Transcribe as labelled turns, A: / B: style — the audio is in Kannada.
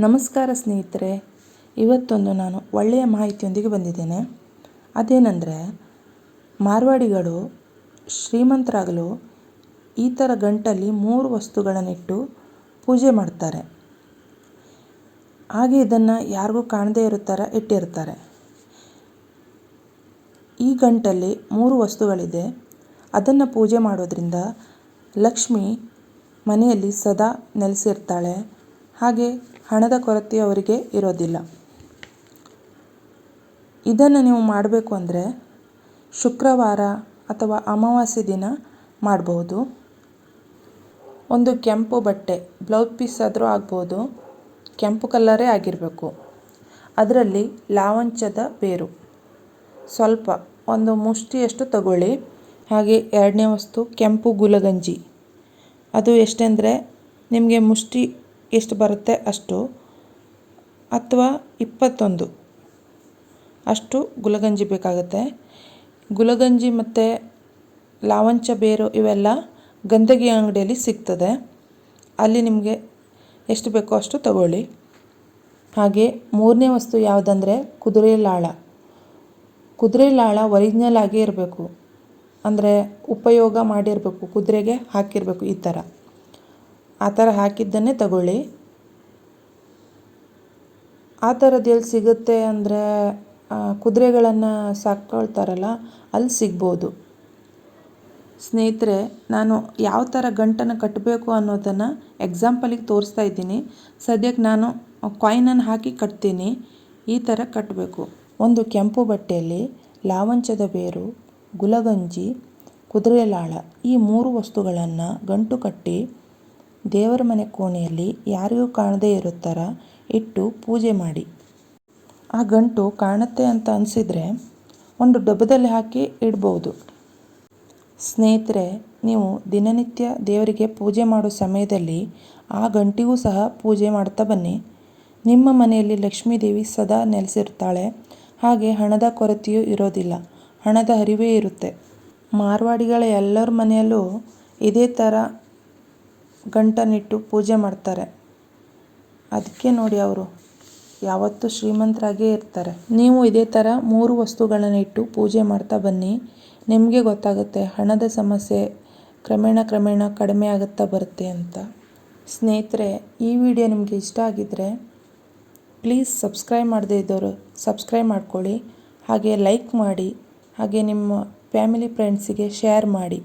A: ನಮಸ್ಕಾರ ಸ್ನೇಹಿತರೆ, ಇವತ್ತೊಂದು ನಾನು ಒಳ್ಳೆಯ ಮಾಹಿತಿಯೊಂದಿಗೆ ಬಂದಿದ್ದೇನೆ. ಅದೇನೆಂದರೆ, ಮಾರ್ವಾಡಿಗಳು ಶ್ರೀಮಂತರಾಗಲು ಈ ಥರ ಗಂಟಲ್ಲಿ 3 ವಸ್ತುಗಳನ್ನಿಟ್ಟು ಪೂಜೆ ಮಾಡ್ತಾರೆ. ಹಾಗೆ ಇದನ್ನು ಯಾರಿಗೂ ಕಾಣದೇ ಇರೋ ಥರ ಇಟ್ಟಿರ್ತಾರೆ. ಈ ಗಂಟಲ್ಲಿ 3 ವಸ್ತುಗಳಿದೆ. ಅದನ್ನು ಪೂಜೆ ಮಾಡೋದ್ರಿಂದ ಲಕ್ಷ್ಮಿ ಮನೆಯಲ್ಲಿ ಸದಾ ನೆಲೆಸಿರ್ತಾಳೆ. ಹಾಗೆ ಹಣದ ಕೊರತೆ ಅವರಿಗೆ ಇರೋದಿಲ್ಲ. ಇದನ್ನು ನೀವು ಮಾಡಬೇಕು ಅಂದರೆ ಶುಕ್ರವಾರ ಅಥವಾ ಅಮಾವಾಸ್ಯೆ ದಿನ ಮಾಡಬಹುದು. ಒಂದು ಕೆಂಪು ಬಟ್ಟೆ, ಬ್ಲೌಸ್ ಪೀಸ್ ಆದರೂ ಆಗ್ಬೋದು, ಕೆಂಪು ಕಲ್ಲರೇ ಆಗಿರಬೇಕು. ಅದರಲ್ಲಿ ಲಾವಂಚದ ಬೇರು ಸ್ವಲ್ಪ ಒಂದು ಮುಷ್ಟಿಯಷ್ಟು ತಗೊಳ್ಳಿ. ಹಾಗೆ ಎರಡನೇ ವಸ್ತು ಕೆಂಪು ಗುಲಗಂಜಿ. ಅದು ಎಷ್ಟೆಂದರೆ ನಿಮಗೆ ಮುಷ್ಟಿ ಎಷ್ಟು ಬರುತ್ತೆ ಅಷ್ಟು, ಅಥವಾ 21 ಅಷ್ಟು ಗುಲಗಂಜಿ ಬೇಕಾಗುತ್ತೆ. ಗುಲಗಂಜಿ ಮತ್ತು ಲಾವಂಚ ಬೇರು ಇವೆಲ್ಲ ಗಂಧಗಿ ಅಂಗಡಿಯಲ್ಲಿ ಸಿಗ್ತದೆ. ಅಲ್ಲಿ ನಿಮಗೆ ಎಷ್ಟು ಬೇಕೋ ಅಷ್ಟು ತಗೊಳ್ಳಿ. ಹಾಗೆ ಮೂರನೇ ವಸ್ತು ಯಾವುದಂದರೆ ಕುದುರೆ ಲಾಳ. ಕುದುರೆ ಲಾಳ ಒರಿಜಿನಲ್ ಆಗೇ ಇರಬೇಕು, ಅಂದರೆ ಉಪಯೋಗ ಮಾಡಿರಬೇಕು, ಕುದುರೆಗೆ ಹಾಕಿರಬೇಕು. ಆ ಥರ ಹಾಕಿದ್ದನ್ನೇ ತಗೊಳ್ಳಿ. ಆ ಥರದ್ದು ಎಲ್ಲಿ ಸಿಗುತ್ತೆ ಅಂದರೆ ಕುದುರೆಗಳನ್ನು ಸಾಕ್ಕೊಳ್ತಾರಲ್ಲ, ಅಲ್ಲಿ ಸಿಗ್ಬೋದು. ಸ್ನೇಹಿತರೆ, ನಾನು ಯಾವ ಥರ ಗಂಟನ್ನು ಕಟ್ಟಬೇಕು ಅನ್ನೋದನ್ನು ಎಕ್ಸಾಂಪಲಿಗೆ ತೋರಿಸ್ತಾ ಇದ್ದೀನಿ. ಸದ್ಯಕ್ಕೆ ನಾನು ಕಾಯಿನನ್ನು ಹಾಕಿ ಕಟ್ತೀನಿ. ಈ ಥರ ಕಟ್ಟಬೇಕು. ಒಂದು ಕೆಂಪು ಬಟ್ಟೆಯಲ್ಲಿ ಲಾವಂಚದ ಬೇರು, ಗುಲಗಂಜಿ, ಕುದುರೆ ಲಾಳ ಈ 3 ವಸ್ತುಗಳನ್ನು ಗಂಟು ಕಟ್ಟಿ ದೇವರ ಮನೆ ಕೋಣೆಯಲ್ಲಿ ಯಾರಿಗೂ ಕಾಣದೇ ಇರೋ ಥರ ಇಟ್ಟು ಪೂಜೆ ಮಾಡಿ. ಆ ಗಂಟು ಕಾಣುತ್ತೆ ಅಂತ ಅನಿಸಿದರೆ ಒಂದು ಡಬ್ಬದಲ್ಲಿ ಹಾಕಿ ಇಡ್ಬೋದು. ಸ್ನೇಹಿತರೆ, ನೀವು ದಿನನಿತ್ಯ ದೇವರಿಗೆ ಪೂಜೆ ಮಾಡೋ ಸಮಯದಲ್ಲಿ ಆ ಗಂಟಿಗೂ ಸಹ ಪೂಜೆ ಮಾಡ್ತಾ ಬನ್ನಿ. ನಿಮ್ಮ ಮನೆಯಲ್ಲಿ ಲಕ್ಷ್ಮೀದೇವಿ ಸದಾ ನೆಲೆಸಿರ್ತಾಳೆ. ಹಾಗೆ ಹಣದ ಕೊರತೆಯೂ ಇರೋದಿಲ್ಲ, ಹಣದ ಹರಿವೇ ಇರುತ್ತೆ. ಮಾರ್ವಾಡಿಗಳ ಎಲ್ಲರ ಮನೆಯಲ್ಲೂ ಇದೇ ಥರ ಗಂಟನ್ನಿಟ್ಟು ಪೂಜೆ ಮಾಡ್ತಾರೆ. ಅದಕ್ಕೆ ನೋಡಿ ಅವರು ಯಾವತ್ತೂ ಶ್ರೀಮಂತರಾಗೇ ಇರ್ತಾರೆ. ನೀವು ಇದೇ ಥರ 3 ವಸ್ತುಗಳನ್ನು ಇಟ್ಟು ಪೂಜೆ ಮಾಡ್ತಾ ಬನ್ನಿ. ನಿಮಗೆ ಗೊತ್ತಾಗುತ್ತೆ ಹಣದ ಸಮಸ್ಯೆ ಕ್ರಮೇಣ ಕಡಿಮೆ ಆಗುತ್ತಾ ಬರುತ್ತೆ ಅಂತ. ಸ್ನೇಹಿತರೆ, ಈ ವಿಡಿಯೋ ನಿಮಗೆ ಇಷ್ಟ ಆಗಿದ್ದರೆ ಪ್ಲೀಸ್ ಸಬ್ಸ್ಕ್ರೈಬ್ ಮಾಡದೇ ಇದ್ದವರು ಸಬ್ಸ್ಕ್ರೈಬ್ ಮಾಡ್ಕೊಳ್ಳಿ. ಹಾಗೆ ಲೈಕ್ ಮಾಡಿ. ಹಾಗೆ ನಿಮ್ಮ ಫ್ಯಾಮಿಲಿ ಫ್ರೆಂಡ್ಸಿಗೆ ಶೇರ್ ಮಾಡಿ.